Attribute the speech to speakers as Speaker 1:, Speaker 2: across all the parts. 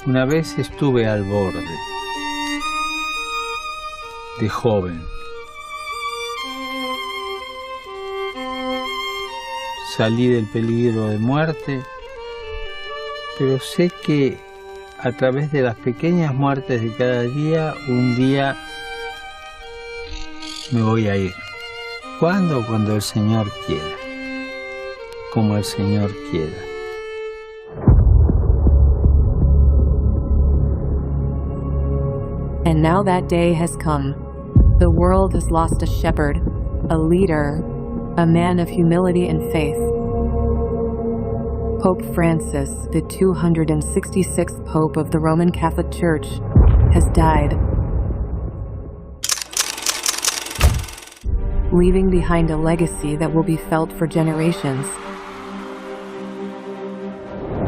Speaker 1: Una vez estuve al borde, de joven. Salí del peligro de muerte, pero sé que a través de las pequeñas muertes de cada día, un día me voy a ir. ¿Cuándo? Cuando el Señor quiera, como el Señor quiera.
Speaker 2: And now that day has come. The world has lost a shepherd, a leader, a man of humility and faith. Pope Francis, the 266th Pope of the Roman Catholic Church, has died, leaving behind a legacy that will be felt for generations.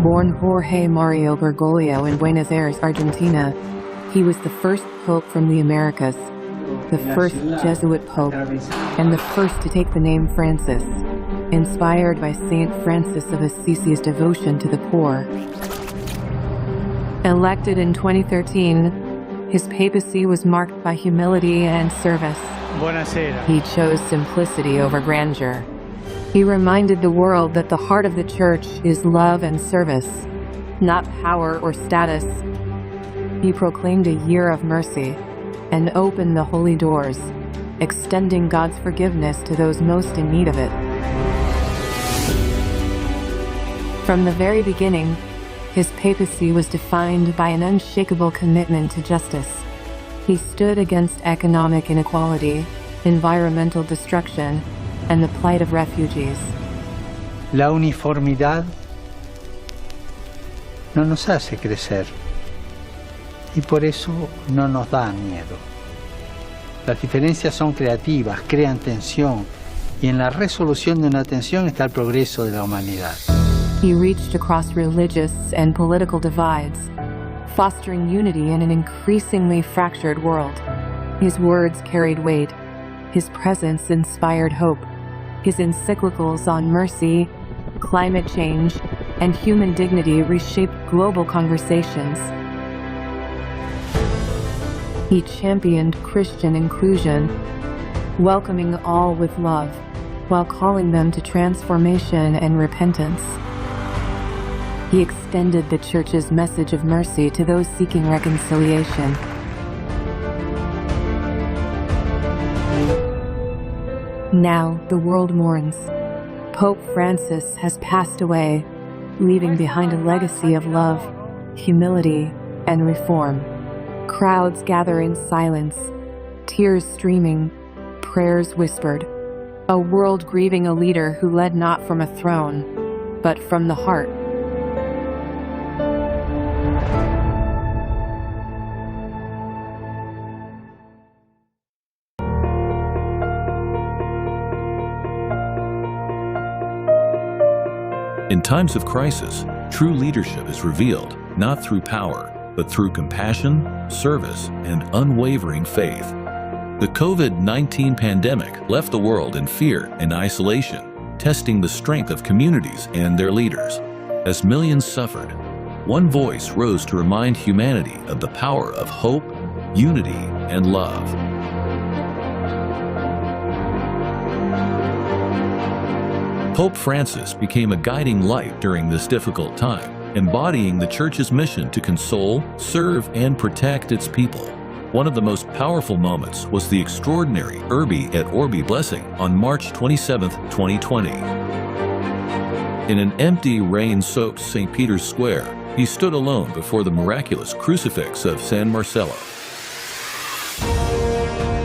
Speaker 2: Born Jorge Mario Bergoglio in Buenos Aires, Argentina, he was the first pope from the Americas, the first Jesuit pope, and the first to take the name Francis, inspired by Saint Francis of Assisi's devotion to the poor. Elected in 2013, his papacy was marked by humility and service.
Speaker 3: Buonasera.
Speaker 2: He chose simplicity over grandeur. He reminded the world that the heart of the Church is love and service, not power or status. He proclaimed a year of mercy and opened the holy doors, extending God's forgiveness to those most in need of it. From the very beginning, his papacy was defined by an unshakable commitment to justice. He stood against economic inequality, environmental destruction, and the plight of refugees.
Speaker 1: La uniformidad no nos hace crecer y por eso no nos da miedo. Las diferencias son creativas, crean tensión y en la resolución de una tensión está el progreso de la humanidad.
Speaker 2: He reached across religious and political divides, fostering unity in an increasingly fractured world. His words carried weight. His presence inspired hope. His encyclicals on mercy, climate change, and human dignity reshaped global conversations. He championed Christian inclusion, welcoming all with love, while calling them to transformation and repentance. He extended the Church's message of mercy to those seeking reconciliation. Now the world mourns. Pope Francis has passed away, leaving behind a legacy of love, humility, and reform. Crowds gather in silence, tears streaming, prayers whispered. a world grieving a leader who led not from a throne, but from the heart.
Speaker 3: In times of crisis, true leadership is revealed not through power, but through compassion, service, and unwavering faith. The COVID-19 pandemic left the world in fear and isolation, testing the strength of communities and their leaders. As millions suffered, one voice rose to remind humanity of the power of hope, unity, and love. Pope Francis became a guiding light during this difficult time, embodying the Church's mission to console, serve, and protect its people. One of the most powerful moments was the extraordinary Urbi et Orbi blessing on March 27, 2020. In an empty, rain-soaked St. Peter's Square, he stood alone before the miraculous crucifix of San Marcello,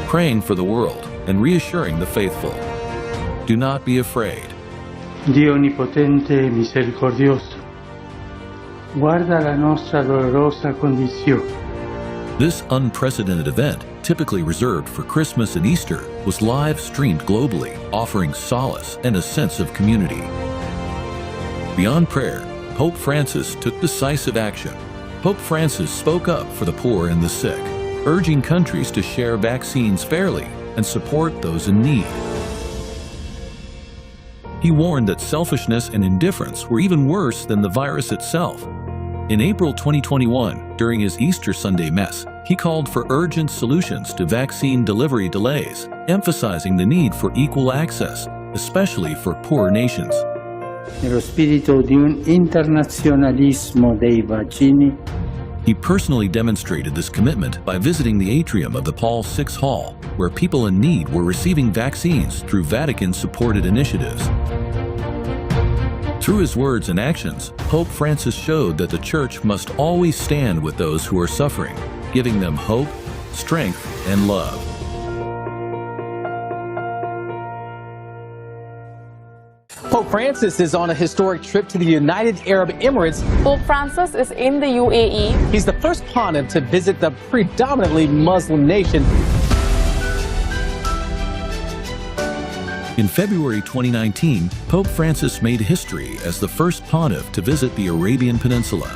Speaker 3: praying for the world and reassuring the faithful. Do not be afraid.
Speaker 1: Dio onnipotente e misericordioso, guarda la nostra dolorosa condizione.
Speaker 3: This unprecedented event, typically reserved for Christmas and Easter, was live-streamed globally, offering solace and a sense of community. Beyond prayer, Pope Francis took decisive action. Pope Francis spoke up for the poor and the sick, urging countries to share vaccines fairly and support those in need. He warned that selfishness and indifference were even worse than the virus itself. In April 2021, during his Easter Sunday Mass, he called for urgent solutions to vaccine delivery delays, emphasizing the need for equal access, especially for poor nations.
Speaker 1: Nello spirito di un internazionalismo dei vaccini,
Speaker 3: he personally demonstrated this commitment by visiting the atrium of the Paul VI Hall, where people in need were receiving vaccines through Vatican-supported initiatives. Through his words and actions, Pope Francis showed that the Church must always stand with those who are suffering, giving them hope, strength, and love.
Speaker 4: Pope Francis is on a historic trip to the United Arab Emirates.
Speaker 5: Pope Francis is in the UAE.
Speaker 4: He's the first pontiff to visit the predominantly Muslim nation.
Speaker 3: In February 2019, Pope Francis made history as the first pontiff to visit the Arabian Peninsula.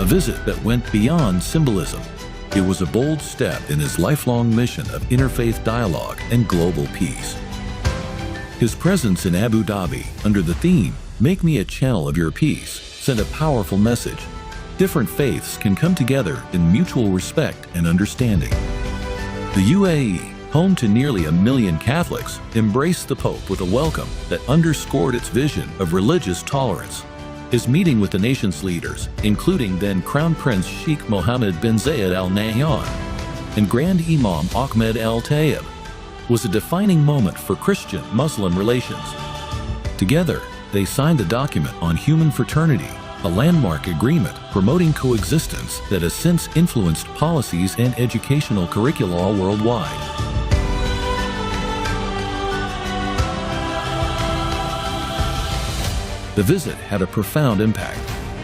Speaker 3: A visit that went beyond symbolism. It was a bold step in his lifelong mission of interfaith dialogue and global peace. His presence in Abu Dhabi, under the theme, "Make me a channel of your peace," sent a powerful message. Different faiths can come together in mutual respect and understanding. The UAE, home to nearly 1 million Catholics, embraced the Pope with a welcome that underscored its vision of religious tolerance. His meeting with the nation's leaders, including then Crown Prince Sheikh Mohammed bin Zayed Al Nahyan and Grand Imam Ahmed Al Tayyib, was a defining moment for Christian-Muslim relations. Together, they signed a document on human fraternity, a landmark agreement promoting coexistence that has since influenced policies and educational curricula worldwide. The visit had a profound impact.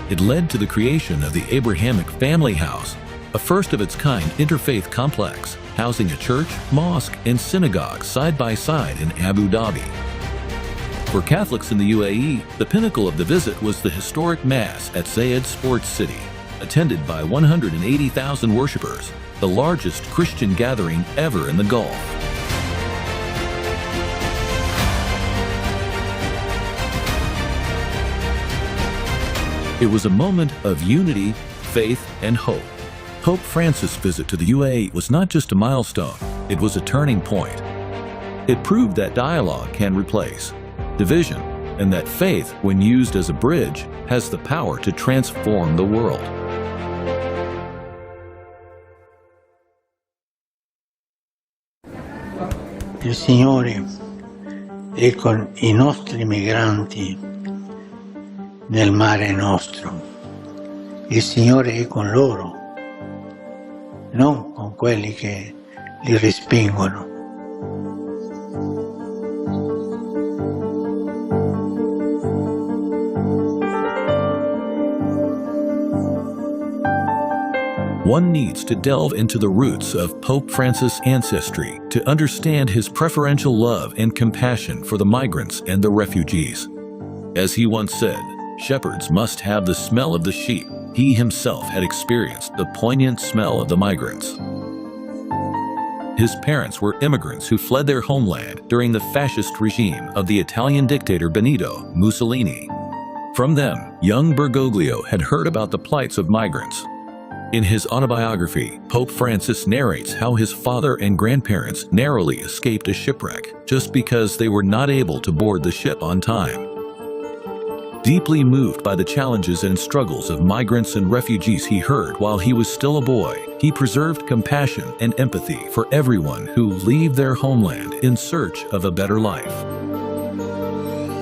Speaker 3: It led to the creation of the Abrahamic Family House, a first-of-its-kind interfaith complex housing a church, mosque, and synagogue side by side in Abu Dhabi. For Catholics in the UAE, the pinnacle of the visit was the historic Mass at Zayed Sports City, attended by 180,000 worshippers, the largest Christian gathering ever in the Gulf. It was a moment of unity, faith, and hope. Pope Francis' visit to the UAE was not just a milestone, it was a turning point. It proved that dialogue can replace division, and that faith, when used as a bridge, has the power to transform the world.
Speaker 1: Il Signore è con I nostri migranti nel mare nostro. Il Signore è con loro, non con quelli che li respingono.
Speaker 3: One needs to delve into the roots of Pope Francis' ancestry to understand his preferential love and compassion for the migrants and the refugees. As he once said, "Shepherds must have the smell of the sheep." He himself had experienced the poignant smell of the migrants. His parents were immigrants who fled their homeland during the fascist regime of the Italian dictator Benito Mussolini. From them, young Bergoglio had heard about the plights of migrants. In his autobiography, Pope Francis narrates how his father and grandparents narrowly escaped a shipwreck just because they were not able to board the ship on time. Deeply moved by the challenges and struggles of migrants and refugees he heard while he was still a boy, he preserved compassion and empathy for everyone who leave their homeland in search of a better life.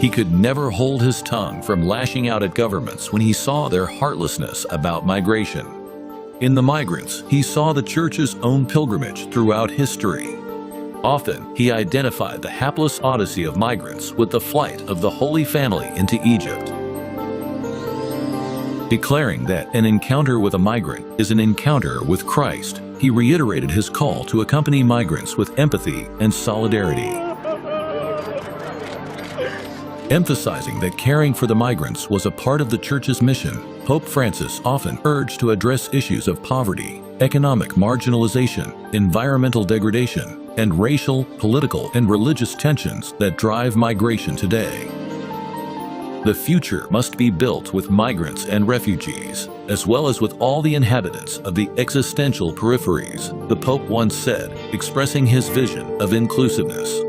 Speaker 3: He could never hold his tongue from lashing out at governments when he saw their heartlessness about migration. In the migrants, he saw the Church's own pilgrimage throughout history. Often, he identified the hapless odyssey of migrants with the flight of the Holy Family into Egypt. Declaring that an encounter with a migrant is an encounter with Christ, he reiterated his call to accompany migrants with empathy and solidarity. Emphasizing that caring for the migrants was a part of the Church's mission, Pope Francis often urged to address issues of poverty, economic marginalization, environmental degradation, and racial, political, and religious tensions that drive migration today. The future must be built with migrants and refugees, as well as with all the inhabitants of the existential peripheries, the Pope once said, expressing his vision of inclusiveness.